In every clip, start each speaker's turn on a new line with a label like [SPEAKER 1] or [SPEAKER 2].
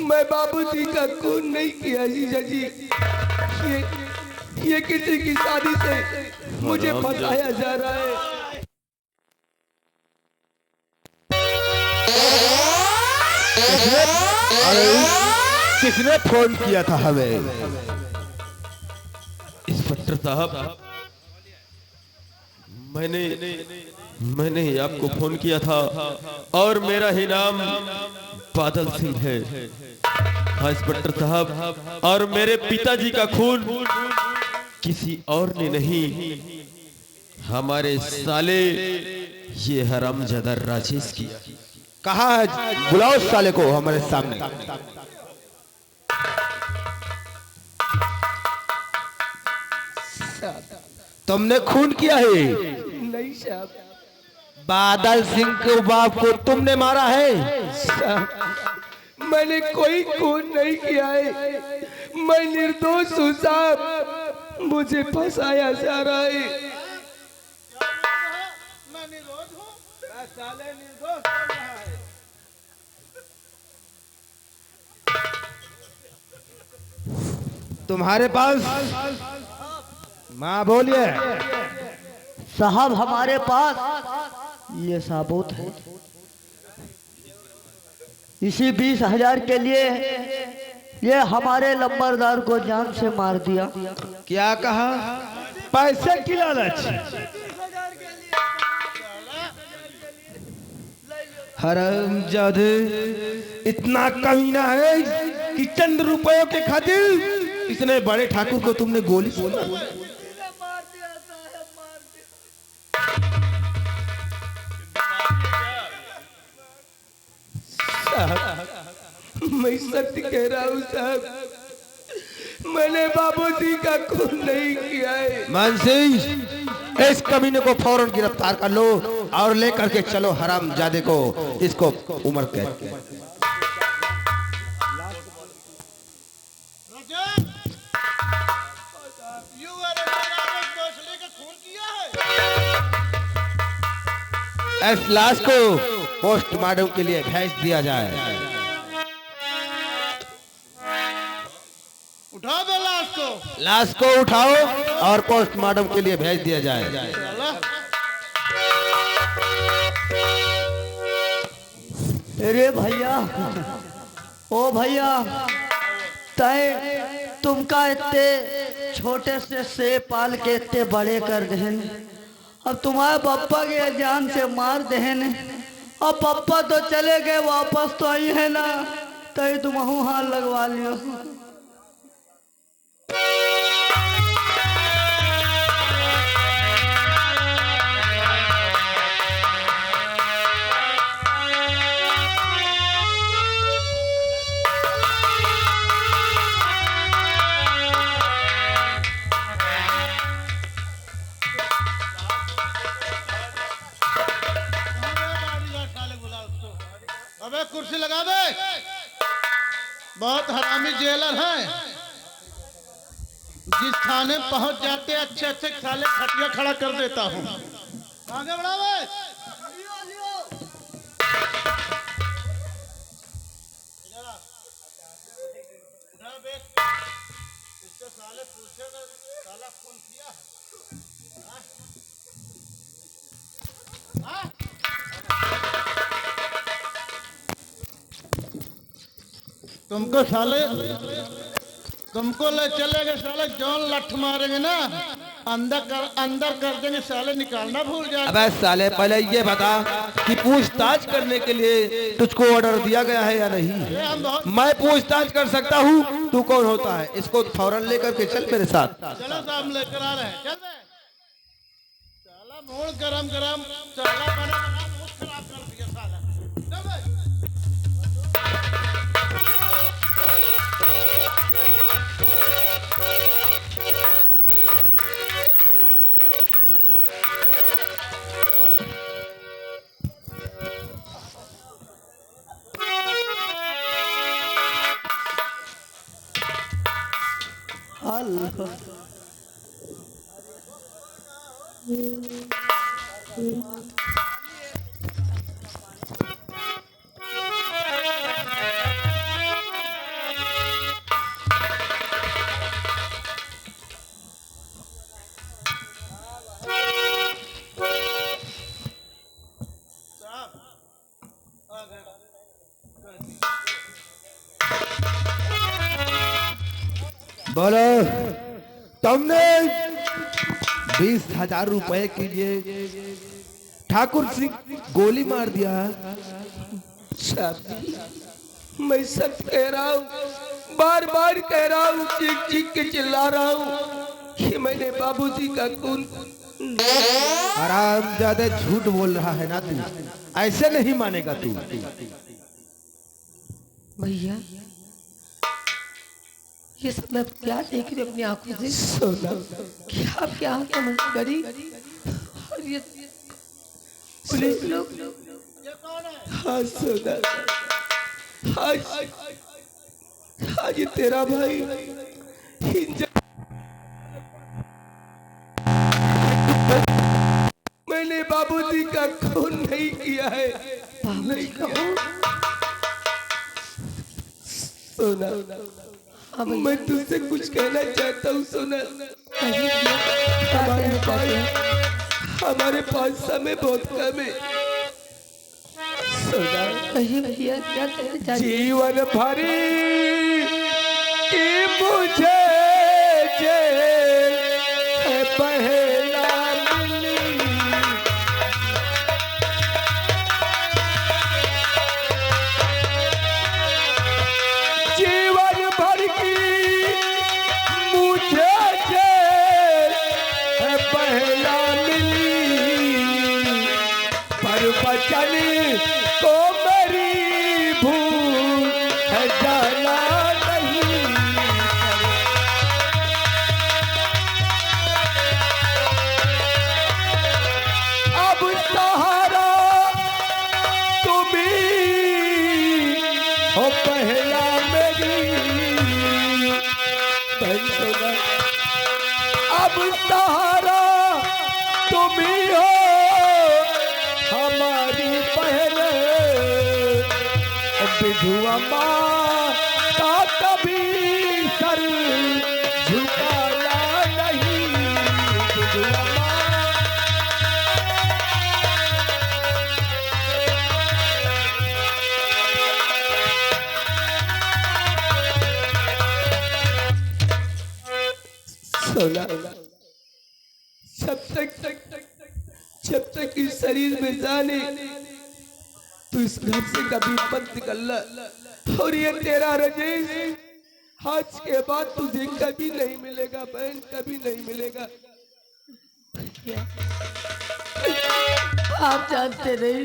[SPEAKER 1] मैं बाबूजी का खून नहीं किया जीजा जी। ये किसी की शादी से मुझे फंसाया जा रहा है।
[SPEAKER 2] किसने फोन किया था हमें?
[SPEAKER 1] इंस्पेक्टर साहब, मैंने आपको फोन किया था और मेरा ही नाम बादल सिंह है। हाँ इंस्पेक्टर साहब, और मेरे पिताजी का खून किसी और ने नहीं, हमारे साले ये हरामजादा राजेश किया।
[SPEAKER 2] कहाँ है? बुलाओ उस साले को हमारे सामने। तुमने खून किया है?
[SPEAKER 1] नहीं साहब।
[SPEAKER 2] बादल सिंह के बाप को तुमने मारा है?
[SPEAKER 1] मैंने कोई खून नहीं किया है, मैं निर्दोष हूँ साहब, मुझे फंसाया जा रहा है।
[SPEAKER 3] मैं निर्दोष हूँ, मैं साले निर्दोष बोल रहा है।
[SPEAKER 2] तुम्हारे पास माँ बोलिए।
[SPEAKER 4] साहब हमारे पास ये सबूत है। इसी 20,000 के लिए ये हमारे लंबरदार को जान से मार दिया।
[SPEAKER 2] क्या कहा? पैसे की लालच? हरामजादे, इतना कमीना है कि चंद रुपयों के खातिर इतने बड़े ठाकुर को तुमने गोली मारा।
[SPEAKER 1] मैं सत्य कह रहा हूँ साहब, मैंने बाबूजी का खून नहीं किया है।
[SPEAKER 2] मानसी, इस कमीने को फौरन गिरफ्तार कर लो और लेकर के चलो हरामजादे को, इसको उम्र कैद। इस लाश को पोस्टमार्टम के लिए भेज दिया जाए।
[SPEAKER 3] उठा दो लाश को।
[SPEAKER 2] लाश को उठाओ और पोस्टमार्टम के लिए भेज दिया जाए।
[SPEAKER 4] अरे भैया, ओ भैया, तय तुमका इतने छोटे से पाल के इतने बड़े कर देन, अब तुम्हारे पप्पा के जान से मार देन। अब पप्पा तो चले गए, वापस तो आई है ना, तय तुम हाथ लगवा लियो।
[SPEAKER 3] अबे कुर्सी लगा दे, बहुत हरामी जेलर हैं। जिस थाने पहुंच जाते अच्छे अच्छे साले खटिया खड़ा कर देता हूँ। आगे बढ़ावे। इसके साले पूछेगा साला खून किया है? तुमको साले, तुमको ले चलेंगे साले, जौन लठ मारेंगे ना अंदर कर देंगे साले, निकालना भूल जाए।
[SPEAKER 2] अबे साले, पहले ये बता कि पूछताछ करने के लिए तुझको ऑर्डर दिया गया है या नहीं? मैं पूछताछ कर सकता हूँ, तू कौन होता है? इसको फौरन लेकर के चल मेरे साथ।
[SPEAKER 3] चलो साहब, लेकर आ रहे हैं। चल साला मूड गरम गरम साला बना मूड खराब कर दिया साला।
[SPEAKER 2] बोलो, तुमने 20,000 रुपए के लिए ठाकुर सिंह गोली मार दिया।
[SPEAKER 1] साहब जी, मैं सच कह रहा हूँ, बार बार कह रहा हूँ, चीख चीख के चिल्ला रहा हूँ कि मैंने बाबूजी का खून।
[SPEAKER 2] आराम ज्यादा झूठ बोल रहा है ना तू, ऐसे नहीं मानेगा तू।
[SPEAKER 5] भैया ये सब मैं क्या देख रही हूँ अपनी आंखों से?
[SPEAKER 1] सोना,
[SPEAKER 5] क्या क्या समझ करी, और ये पुलिस लोग।
[SPEAKER 1] हाँ सोना, आज आज ये तेरा भाई मैंने बाबूजी का खून नहीं किया है।
[SPEAKER 5] बाबूजी का खून?
[SPEAKER 1] सोना,
[SPEAKER 5] हाँ भैया,
[SPEAKER 1] मैं तुझसे कुछ कहना चाहता हूँ सोना।
[SPEAKER 5] कहिए भैया, क्या कहना चाहते हैं?
[SPEAKER 1] हमारे पास समय बहुत कम है सोना।
[SPEAKER 5] कहिए भैया, क्या कहना चाहते हैं?
[SPEAKER 1] जीवन भरी की मुझे जेल है पहला मिली, जीवन भर की मुझे जेल है पहला मिली, पर बचन को मेरी भूल है जाना नहीं। अब सहारा तुम्ही हो पहला मेरी बहन सोना, अब सहारा तुम्ही हो हमारी पहले। विधवा माँ का कभी सर झुकाना नहीं। विधवा माँ सोना, जब तक इस शरीर में जाने तू इस घर से कभी मत निकलना। और ये तेरा रजेश आज के बाद तुझे कभी नहीं मिलेगा बहन, कभी नहीं मिलेगा।
[SPEAKER 5] आप जानते नहीं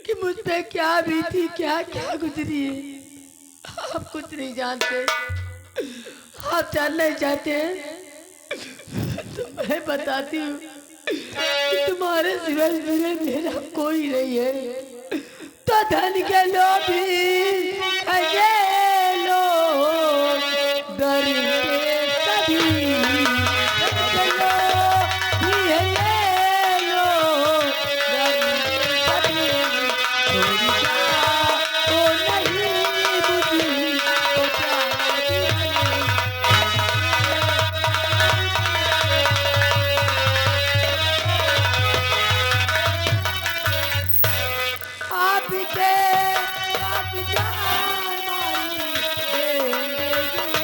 [SPEAKER 5] कि मुझ पे क्या बीती, क्या क्या गुजरी है। आप कुछ नहीं जानते। आप जानना चाहते हैं तो मैं बताती हूँ कि तुम्हारे सिवाय मेरा कोई नहीं है। तो धन के लोभी ये लोग डरते सभी, धन के लोभी है ये लोग डरते सभी। थोड़ी क्या तो नहीं बुझी तो क्या आपके आप जान मारी देंगे ये,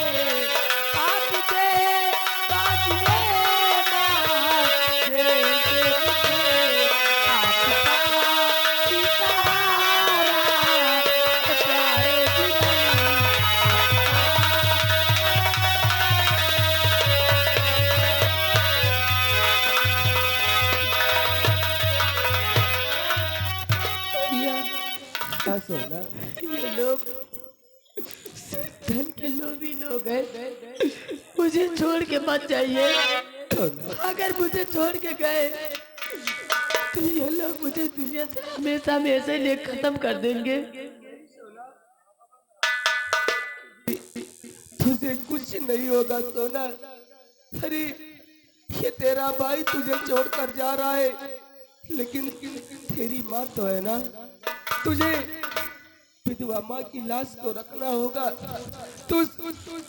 [SPEAKER 5] आपके साथ ये बात देंगे मुझे, आपका ही सहारा प्यारे जीवन।
[SPEAKER 1] हाँ सोना,
[SPEAKER 5] ये लोग धन के लोभी लोग हैं। मुझे छोड़ के मत जाइए। अगर मुझे छोड़ के गए तो ये लोग मुझे दुनिया से हमेशा हमेशा लिए खत्म कर देंगे।
[SPEAKER 1] तुझे कुछ नहीं होगा सोना। अरे ये तेरा भाई तुझे छोड़कर जा रहा है, लेकिन तेरी माँ तो है ना, तुझे विधवा माँ की लाश को रखना होगा। तू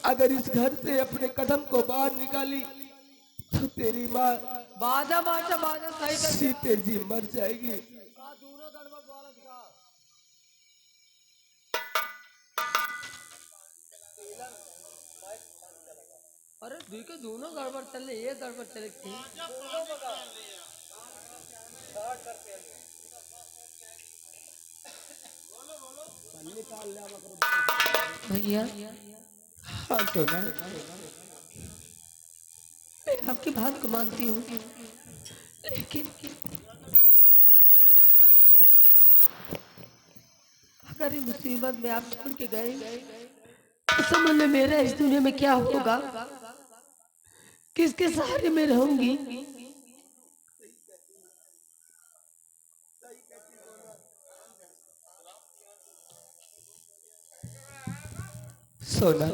[SPEAKER 1] अगर इस घर से अपने कदम को बाहर निकाली तो तेरी माँ
[SPEAKER 5] बाजा बाजा बाजा सही कर।
[SPEAKER 1] सीते जी मर जाएगी।
[SPEAKER 5] अरे दुई के दोनों गड़बड़ चले, ये गड़बड़ चले थी। भैया
[SPEAKER 2] हाँ सोना,
[SPEAKER 5] मैं आपकी बात को मानती हूँ, लेकिन अगर ये मुसीबत में आप छोड़ के गए तो समझ लो मेरा इस दुनिया में क्या होगा, किसके सहारे में रहूंगी।
[SPEAKER 2] सोना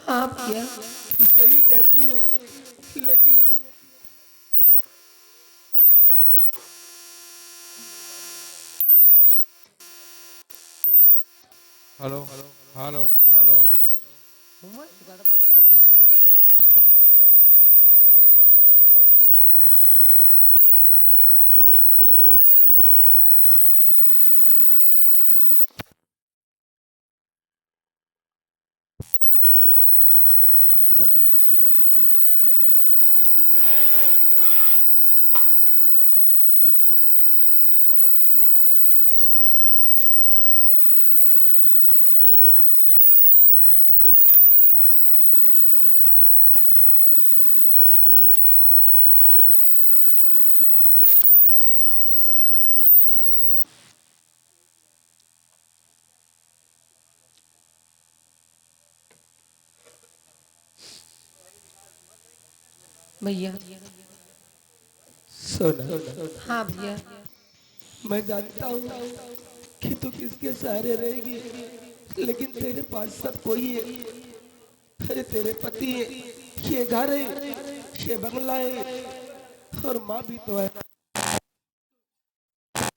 [SPEAKER 5] हाँ भैया,
[SPEAKER 2] तू सही कहती है, लेकिन हेलो हेलो हेलो
[SPEAKER 5] भैया
[SPEAKER 2] सोना,
[SPEAKER 5] हाँ भैया,
[SPEAKER 2] मैं जानता हूँ कि तू किसके सहारे रहेगी, लेकिन तेरे पास सब कोई है। अरे तेरे पति है, ये घर है, ये बंगला है, और माँ भी तो है।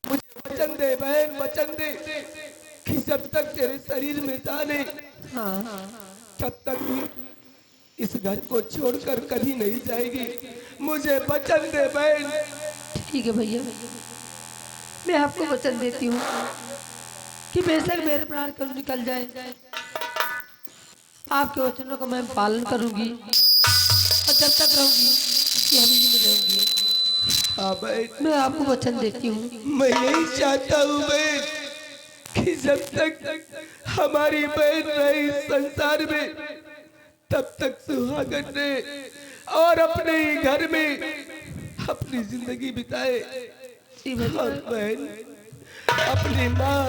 [SPEAKER 2] मुझे वचन दे बहन, वचन दे कि जब तक तेरे शरीर में जान है
[SPEAKER 5] हाँ
[SPEAKER 2] तब तक भी इस घर को छोड़कर कभी नहीं जाएगी। मुझे वचन दे बहन।
[SPEAKER 5] ठीक है भैया, मैं आपको वचन देती हूँ कि बेशक मेरे प्राण कल निकल जाए, आपके वचनों का मैं पालन करूंगी और जब तक रहूंगी कि हमेशा में रहूंगी।
[SPEAKER 2] हाँ बहन,
[SPEAKER 5] मैं आपको वचन देती हूँ।
[SPEAKER 2] मैं यही चाहता हूँ बहन कि जब तक हमारी बहन रही संसार में तब तक सुहागन ने और अपने ही घर में अपनी जिंदगी बिताए। और बहन, अपनी माँ,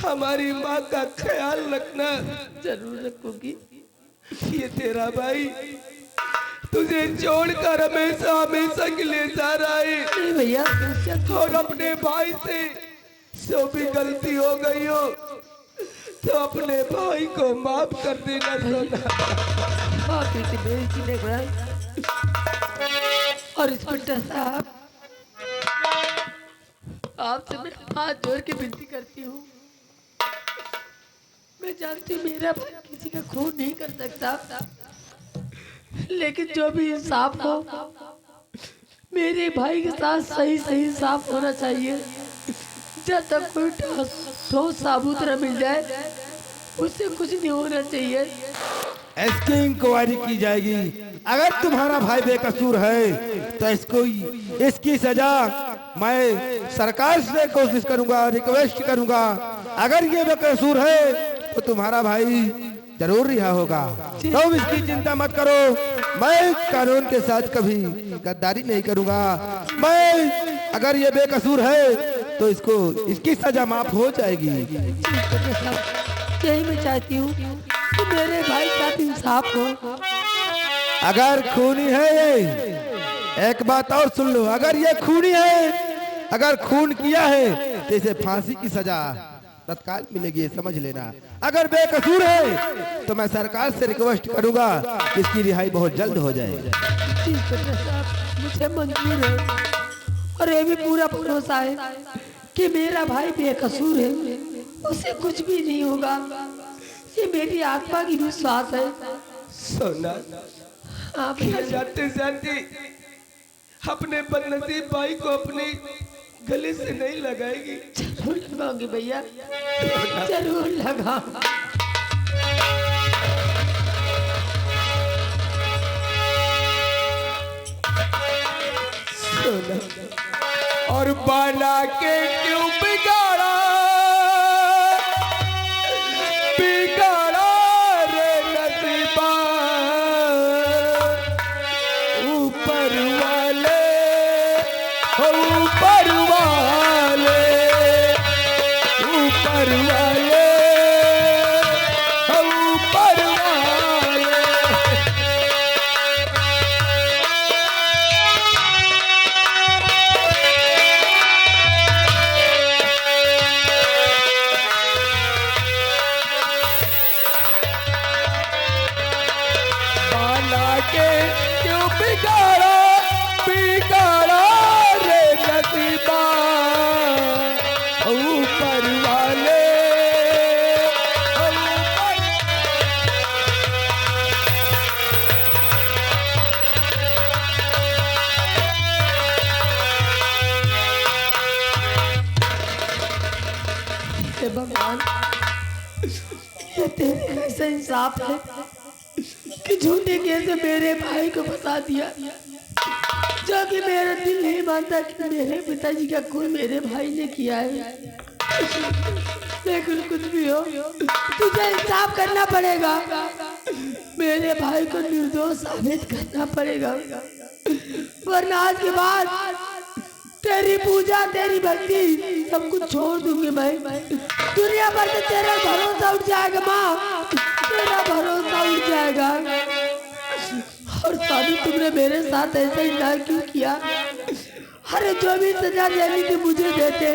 [SPEAKER 2] हमारी माँ का ख्याल रखना।
[SPEAKER 5] जरूर रखूंगी।
[SPEAKER 2] ये तेरा भाई तुझे छोड़कर हमेशा हमेशा के लिए जा रहा है।
[SPEAKER 5] नहीं भैया,
[SPEAKER 2] और अपने भाई से जो भी गलती हो गई हो तो अपने भाई को माफ कर देना सोना।
[SPEAKER 5] माफी की बेइज्जती नहीं कराई। और इंस्पेक्टर साहब, आपसे मैं हाथ जोड़ के विनती करती हूँ, मैं जानती हूँ मेरा भाई किसी का खून नहीं कर सकता, लेकिन जो भी इंसाफ हो मेरे भाई के साथ सही सही इंसाफ होना चाहिए। जब तक कोई ठोस साबूत न मिल जाए उससे कुछ नहीं होना चाहिए।
[SPEAKER 2] इसकी इंक्वायरी की जाएगी। अगर तुम्हारा भाई बेकसूर है तो इसकी सजा मैं सरकार से कोशिश करूंगा, रिक्वेस्ट करूंगा। अगर ये बेकसूर है तो तुम्हारा भाई जरूर रिहा होगा। तो इसकी चिंता मत करो, मैं कानून के साथ कभी गद्दारी नहीं करूंगा। मैं अगर ये बेकसूर है तो इसकी सजा माफ हो जाएगी।
[SPEAKER 5] यही मैं चाहती हूँ कि मेरे भाई के साथ इंसाफ हो।
[SPEAKER 2] अगर खूनी है ये, एक बात और सुन लो, अगर ये खूनी है, अगर खून किया है तो इसे फांसी की सजा तत्काल मिलेगी, ये समझ लेना। अगर बेकसूर है तो मैं सरकार से रिक्वेस्ट करूंगा कि इसकी रिहाई बहुत जल्द हो जाए।
[SPEAKER 5] मुझे मंजूर है और ये भी पूरा भरोसा है कि मेरा भाई बेकसूर है, उसे कुछ भी नहीं होगा। ये मेरी आत्मा की विश्वास है।
[SPEAKER 2] सोना,
[SPEAKER 5] आप
[SPEAKER 2] जाते जाते अपने बदनसीब भाई को अपने गले से नहीं लगाएगी।
[SPEAKER 5] जरूर लगाऊंगी भैया, जरूर लगाऊंगी।
[SPEAKER 2] और बना के क्यों बिगाड़ा बिगाड़ा रे नसीबा ऊपर वाले ऊपर वाले ऊपर वाले ऊपर वाले बना के क्यों बिगाड़ा बिगाड़ा रे नसीबा ऊपर वाले ऊपर
[SPEAKER 5] हे भगवान, ये तेरे कैसा इंसाफ है कि झूठे कैसे मेरे भाई को फंसा दिया, जो कि मेरा दिल नहीं मानता कि मेरे पिताजी का खून मेरे भाई ने किया है। लेकिन कुछ भी हो, तुझे इंसाफ करना पड़ेगा, मेरे भाई को निर्दोष साबित करना पड़ेगा, वरना आज के बाद तेरी पूजा तेरी भक्ति सब कुछ छोड़ दूंगी मैं। दुनिया भर से तेरा भरोसा उठ जाएगा माँ, तेरा भरोसा उठ जाएगा। और स्वामी तुमने मेरे साथ ऐसा ही ना क्यों किया? अरे जो भी सजा देनी थी मुझे देते,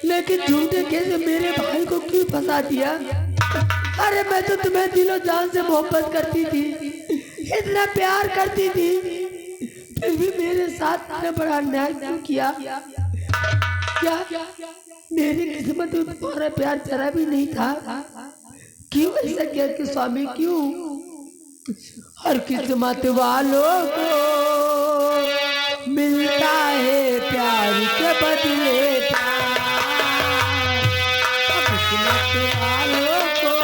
[SPEAKER 5] लेकिन झूठे कैसे मेरे भाई को क्यों फंसा दिया? अरे मैं तो तुम्हें दिलो जान से मोहब्बत करती थी, इतना प्यार करती थी, फिर भी मेरे साथ तुमने बड़ा अन्याय क्यों किया? क्या मेरी किस्मत में तुम्हारा प्यार जरा भी नहीं था? क्यों ऐसा किया कि स्वामी, क्यों? हर किस्मत वालों को मिलता है प्यार के बदले प्यार, किस्मत वालों को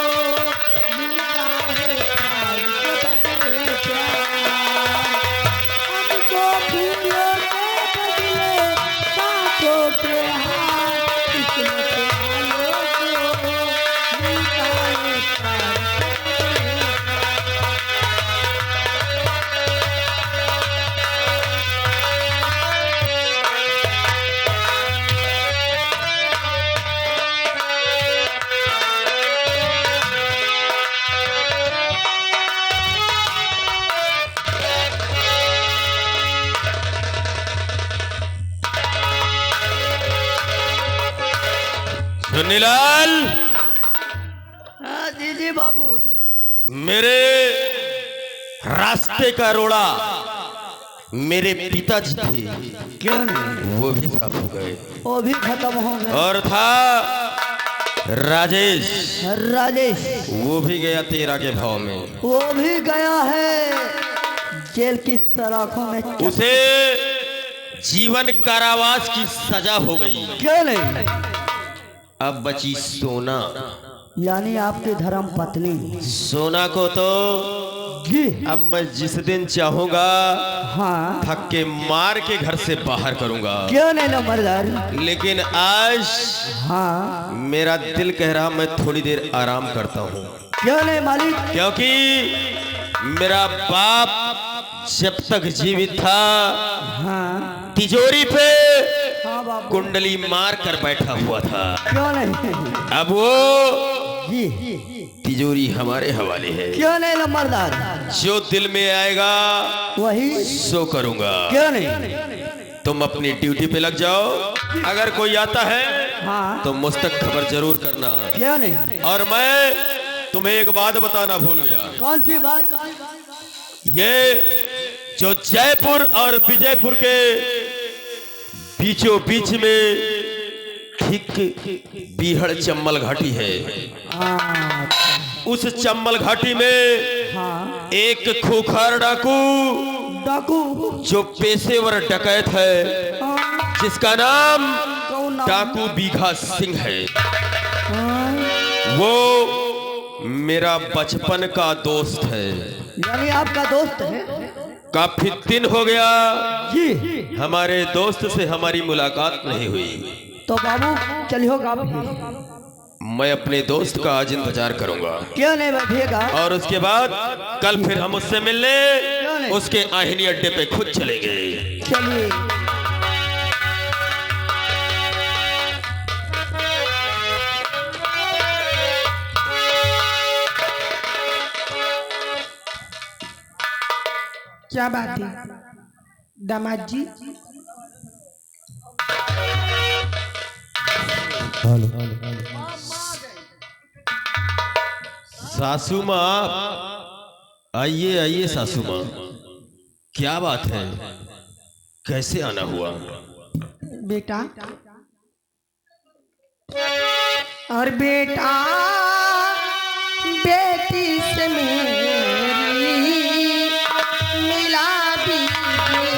[SPEAKER 5] मिलता है प्यार के बदले प्यार, हमको फूलों के बदले कांटों के हाथ, किस्मत वालों को मिलता है प्यार के बदले
[SPEAKER 1] सुनीलाल,
[SPEAKER 4] हाँ जी जी बाबू।
[SPEAKER 1] मेरे रास्ते का रोड़ा मेरे पिताजी थे,
[SPEAKER 4] क्यों नहीं?
[SPEAKER 1] वो भी साफ हो गए,
[SPEAKER 4] वो भी खत्म हो गए।
[SPEAKER 1] और था राजेश,
[SPEAKER 4] राजेश
[SPEAKER 1] वो भी गया तेरा के भाव में,
[SPEAKER 4] वो भी गया है जेल की सलाखों में।
[SPEAKER 1] उसे जीवन कारावास की सजा हो गई।
[SPEAKER 4] क्यों नहीं?
[SPEAKER 1] अब बची सोना।
[SPEAKER 4] यानी आपकी धर्म पत्नी
[SPEAKER 1] सोना को तो
[SPEAKER 4] जी।
[SPEAKER 1] अब मैं जिस दिन चाहूंगा
[SPEAKER 4] हाँ,
[SPEAKER 1] थक के मार के घर से बाहर करूंगा,
[SPEAKER 4] क्यों नहीं नंबरदार?
[SPEAKER 1] लेकिन आज
[SPEAKER 4] हाँ,
[SPEAKER 1] मेरा दिल कह रहा मैं थोड़ी देर आराम करता हूँ,
[SPEAKER 4] क्यों नहीं मालिक?
[SPEAKER 1] क्योंकि मेरा बाप जब तक जीवित था
[SPEAKER 4] हाँ
[SPEAKER 1] तिजोरी पे
[SPEAKER 4] हाँ बाबू,
[SPEAKER 1] कुंडली मार कर बैठा हुआ था।
[SPEAKER 4] क्यों नहीं?
[SPEAKER 1] अब वो
[SPEAKER 4] जी,
[SPEAKER 1] तिजोरी हमारे हवाले है,
[SPEAKER 4] क्यों नहीं नंबरदार?
[SPEAKER 1] जो दिल में आएगा
[SPEAKER 4] वही,
[SPEAKER 1] सो करूंगा।
[SPEAKER 4] क्यों नहीं?
[SPEAKER 1] तुम अपनी ड्यूटी पे लग जाओ, अगर कोई आता है
[SPEAKER 4] हाँ,
[SPEAKER 1] तो मुझ तक खबर जरूर करना।
[SPEAKER 4] क्यों नहीं?
[SPEAKER 1] और मैं तुम्हें एक बात बताना भूल गया,
[SPEAKER 4] कौन सी बात?
[SPEAKER 1] ये जो जयपुर और विजयपुर के बीचों बीच में ठीक बीहड़ चम्बल घाटी है,
[SPEAKER 4] हाँ
[SPEAKER 1] उस चम्बल घाटी में
[SPEAKER 4] हाँ,
[SPEAKER 1] एक खूंखार डाकू
[SPEAKER 4] डाकू
[SPEAKER 1] जो पेशेवर डकैत है,
[SPEAKER 4] हाँ,
[SPEAKER 1] जिसका नाम
[SPEAKER 4] कौन नाम?
[SPEAKER 1] डाकू बीघा सिंह है,
[SPEAKER 4] हाँ,
[SPEAKER 1] वो मेरा बचपन का दोस्त है।
[SPEAKER 4] यानी आपका दोस्त है?
[SPEAKER 1] काफी दिन हो गया
[SPEAKER 2] जी
[SPEAKER 1] हमारे दोस्त से हमारी मुलाकात नहीं हुई।
[SPEAKER 4] तो बाबू चलियो गा
[SPEAKER 1] मैं अपने दोस्त का आज इंतजार करूंगा
[SPEAKER 4] क्यों नहीं बैठिएगा?
[SPEAKER 1] और उसके बाद कल फिर हम उससे मिलने उसके आहिनी अड्डे पे खुद चलेंगे।
[SPEAKER 4] चलिए।
[SPEAKER 5] क्या बात है दामाद जी?
[SPEAKER 1] सासू माँ, आइए आइए सासू माँ, क्या बात है, कैसे आना हुआ?
[SPEAKER 5] बेटा और बेटा बेटी से मेरी मिला दीजिए।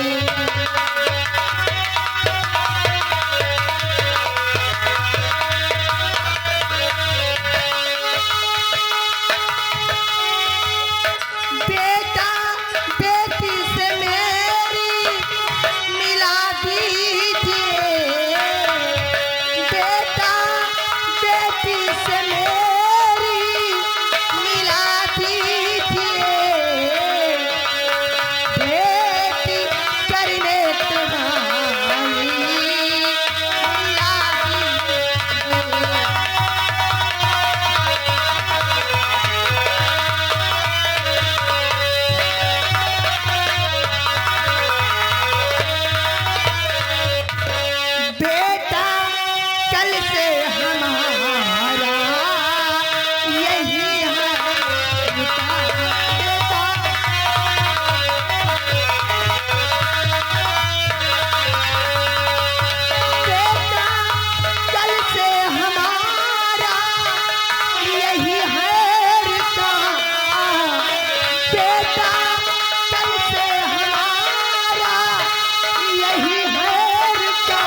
[SPEAKER 5] बेटा बेटी से मेरी मिला दीजिए। बेटा बेटी से मेरी मिला दीजिए। बेटी करने तुम्हारी मिला दीजिए। बेटा कल से हमारा यही है बेटा। बेटा बेटा कल से हमारा यही है रिश्ता। बेटा कल से हमारा यही है रिश्ता।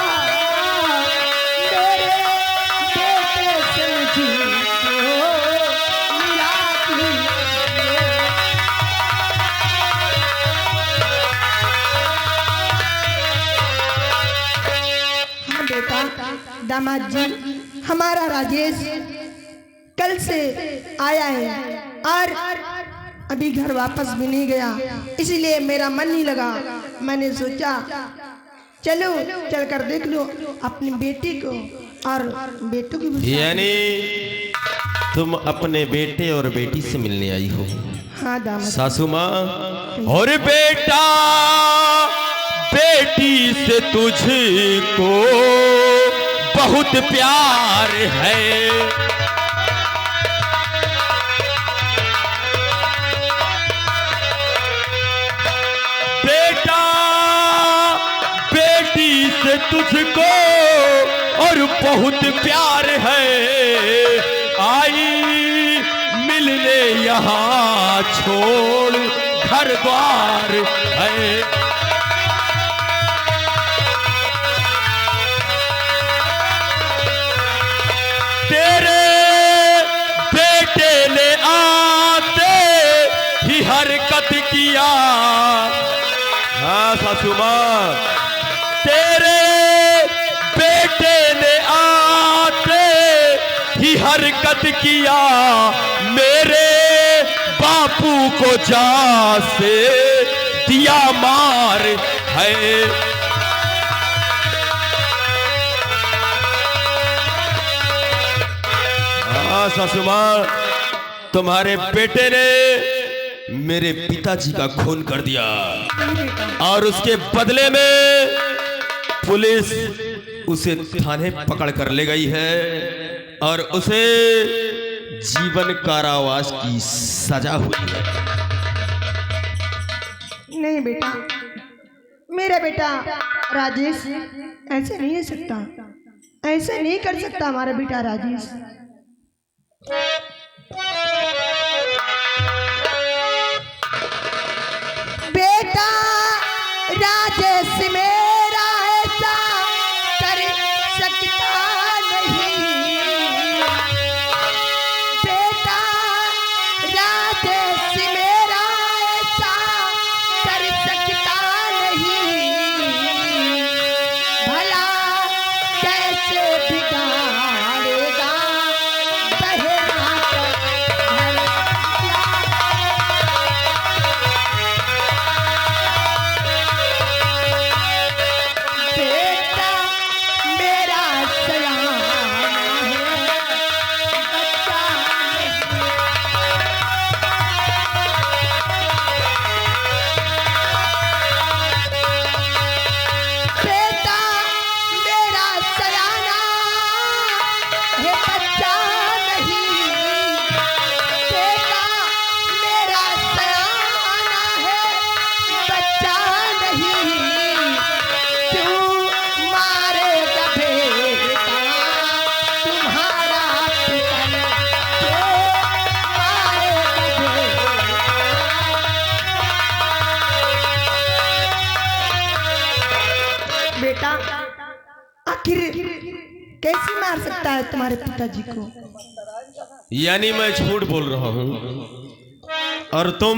[SPEAKER 5] मेरे बेटे से मुझको मिला दीजिए। हाँ बेटा दामाद जी, हमारा राजेश कल से आया है और अभी घर वापस भी नहीं गया, इसलिए मेरा मन नहीं लगा। मैंने सोचा चलो चल कर देख लो अपनी बेटी को और बेटों की भी।
[SPEAKER 1] यानी तुम अपने बेटे और बेटी से मिलने आई हो?
[SPEAKER 5] हाँ दामाद।
[SPEAKER 1] सासू माँ, और बेटा बेटी से तुझको बहुत प्यार है। बेटा बेटी से तुझको और बहुत प्यार है। आई मिलने यहाँ छोड़ घर द्वार है। तेरे बेटे ने आते ही हरकत किया। हाँ सासू माँ, तेरे बेटे ने आते ही हरकत किया। मेरे बापू को जा से दिया मार है। हाँ सासू माँ, तुम्हारे बेटे ने मेरे पिताजी का खून कर दिया और उसके बदले में पुलिस उसे थाने पकड़ कर ले गई है और उसे जीवन कारावास की सजा हुई है।
[SPEAKER 5] नहीं बेटा, मेरा बेटा राजेश ऐसे नहीं हो सकता, ऐसे नहीं कर सकता हमारा बेटा राजेश। बेटा राजेश मेरा ऐसा कर सकता नहीं। बेटा राजेश मेरा ऐसा कर सकता लगता है तुम्हारे पिताजी को?
[SPEAKER 1] यानी मैं झूठ बोल रहा हूँ और तुम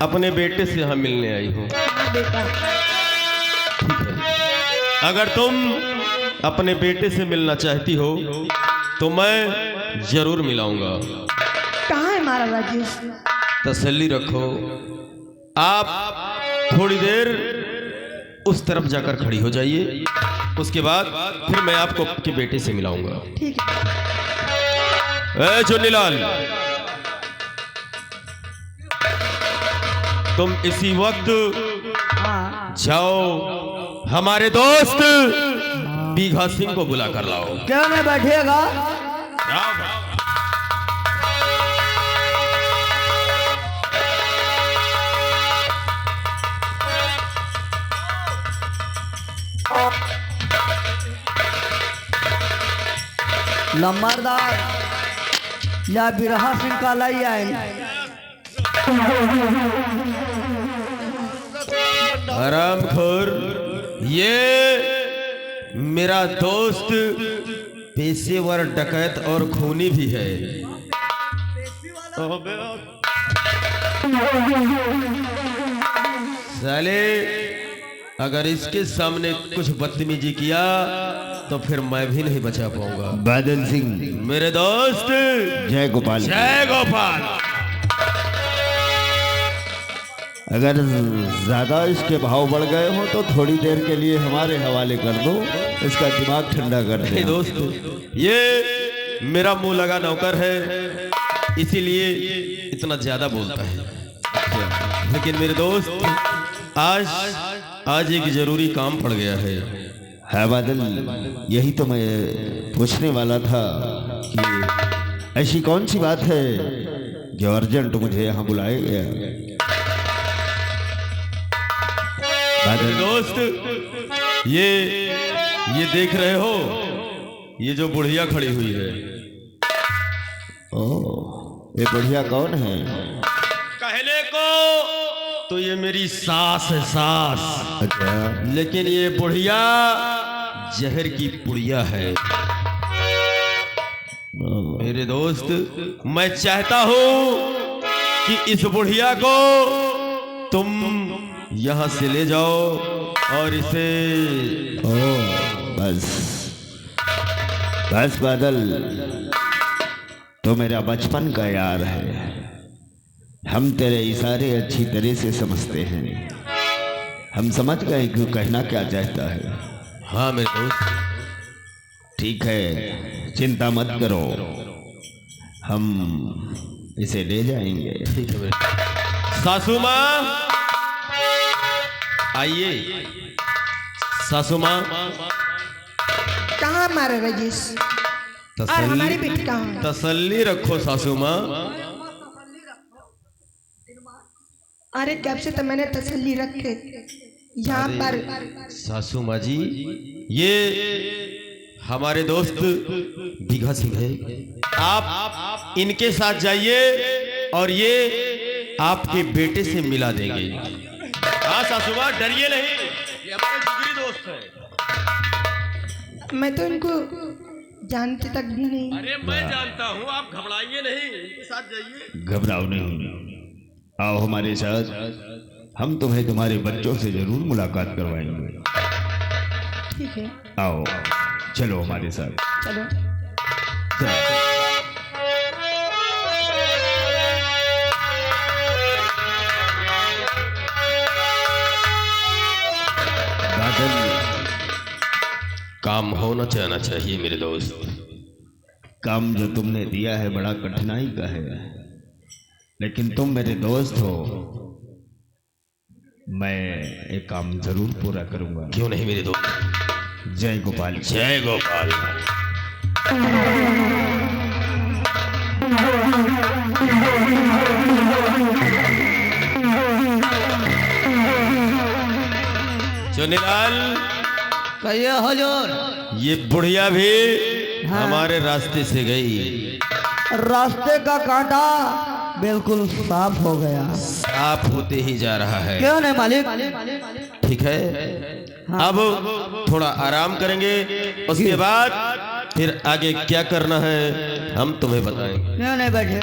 [SPEAKER 1] अपने बेटे से यहाँ मिलने आई हो।
[SPEAKER 5] हाँ बेटा।
[SPEAKER 1] ठीक है, अगर तुम अपने बेटे से मिलना चाहती हो तो मैं जरूर मिलाऊंगा।
[SPEAKER 5] कहाँ है हमारा राजेश?
[SPEAKER 1] तसल्ली रखो, आप थोड़ी देर उस तरफ जाकर खड़ी हो जाइए, उसके बाद फिर मैं आपको आपके बेटे से मिलाऊंगा।
[SPEAKER 5] ठीक है।
[SPEAKER 1] ए चुन्नीलाल, तुम इसी वक्त
[SPEAKER 4] हाँ
[SPEAKER 1] जाओ हमारे दोस्त बीघा सिंह को बुला कर लाओ।
[SPEAKER 4] क्यों नहीं बैठिएगा? लंबरदार या बिरहा सिंह का लाई आए।
[SPEAKER 1] हरामखोर, ये मेरा दोस्त पेशेवर डकैत और खूनी भी है। साले, अगर इसके सामने कुछ बदतमीजी किया तो फिर मैं भी नहीं बचा पाऊंगा।
[SPEAKER 2] बादल सिंह,
[SPEAKER 1] मेरे दोस्त
[SPEAKER 2] जय गोपाल।
[SPEAKER 1] जय गोपाल।
[SPEAKER 2] अगर ज्यादा इसके भाव बढ़ गए हो तो थोड़ी देर के लिए हमारे हवाले कर दो, इसका दिमाग ठंडा कर दे।
[SPEAKER 1] दोस्त, ये मेरा मुंह लगा नौकर है, इसीलिए इतना ज्यादा बोलता है। लेकिन मेरे दोस्त, आज एक जरूरी काम पड़ गया है।
[SPEAKER 2] है बादल, यही तो मैं पूछने वाला था कि ऐसी कौन सी बात है जो अर्जेंट मुझे यहाँ बुलाया गया।
[SPEAKER 1] मेरे दोस्त, ये देख रहे हो, ये जो बुढ़िया खड़ी हुई है,
[SPEAKER 2] ओह, ये बुढ़िया कौन है?
[SPEAKER 1] कहने को तो ये मेरी सास है, सास।
[SPEAKER 2] अच्छा,
[SPEAKER 1] लेकिन ये बुढ़िया जहर की पुड़िया है। मेरे दोस्त, मैं चाहता हूं कि इस बुढ़िया को तुम यहां से ले जाओ और इसे
[SPEAKER 2] बस बादल, तो मेरा बचपन का यार है। हम तेरे इशारे अच्छी तरह से समझते हैं। हम समझ गए कि कहना क्या चाहता है।
[SPEAKER 1] हाँ मेरे दोस्त,
[SPEAKER 2] ठीक है, चिंता मत करो, हम इसे ले जाएंगे।
[SPEAKER 1] ठीक है मेरे सासू माँ, आइए। सासू माँ,
[SPEAKER 5] कहाँ हमारा राजेश? और हमारी बेटी कहाँ है?
[SPEAKER 1] तसल्ली रखो सासू माँ।
[SPEAKER 5] अरे कब से तो मैंने तसल्ली रखे यहाँ पर।
[SPEAKER 1] सासू माँ जी, ये हमारे दोस्त बीघा सिंह है। आप इनके साथ जाइए और ये आपके बेटे से मिला देंगे। हाँ सासू माँ, डरिए नहीं, ये हमारे जिगरी दोस्त है।
[SPEAKER 5] मैं तो इनको जानती तक भी नहीं।
[SPEAKER 1] अरे मैं जानता हूँ, आप घबराइए नहीं, इनके साथ जाइए।
[SPEAKER 2] घबराओ नहीं, आओ हमारे साथ, हम तुम्हें तुम्हारे बच्चों से जरूर मुलाकात करवाएंगे।
[SPEAKER 5] ठीक है,
[SPEAKER 2] आओ, चलो हमारे साथ।
[SPEAKER 5] चलो।
[SPEAKER 1] काम होना चाहना चाहिए मेरे दोस्त।
[SPEAKER 2] काम जो तुमने दिया है बड़ा कठिनाई का है, लेकिन तुम मेरे दोस्त हो, मैं एक काम जरूर पूरा करूंगा।
[SPEAKER 1] क्यों नहीं मेरे दोस्त?
[SPEAKER 2] जय गोपाल।
[SPEAKER 1] जय गोपाल। चुन्नीलाल,
[SPEAKER 4] कहिए हुजूर।
[SPEAKER 1] ये बुढ़िया भी हमारे रास्ते से गई।
[SPEAKER 4] रास्ते का कांटा बिल्कुल साफ हो गया,
[SPEAKER 1] साफ होते ही जा रहा है।
[SPEAKER 4] क्यों नहीं मालिक?
[SPEAKER 1] ठीक है, अब थोड़ा आराम करेंगे, उसके बाद फिर आगे क्या करना है हम तुम्हें बताएंगे।
[SPEAKER 4] क्यों नहीं बैठे?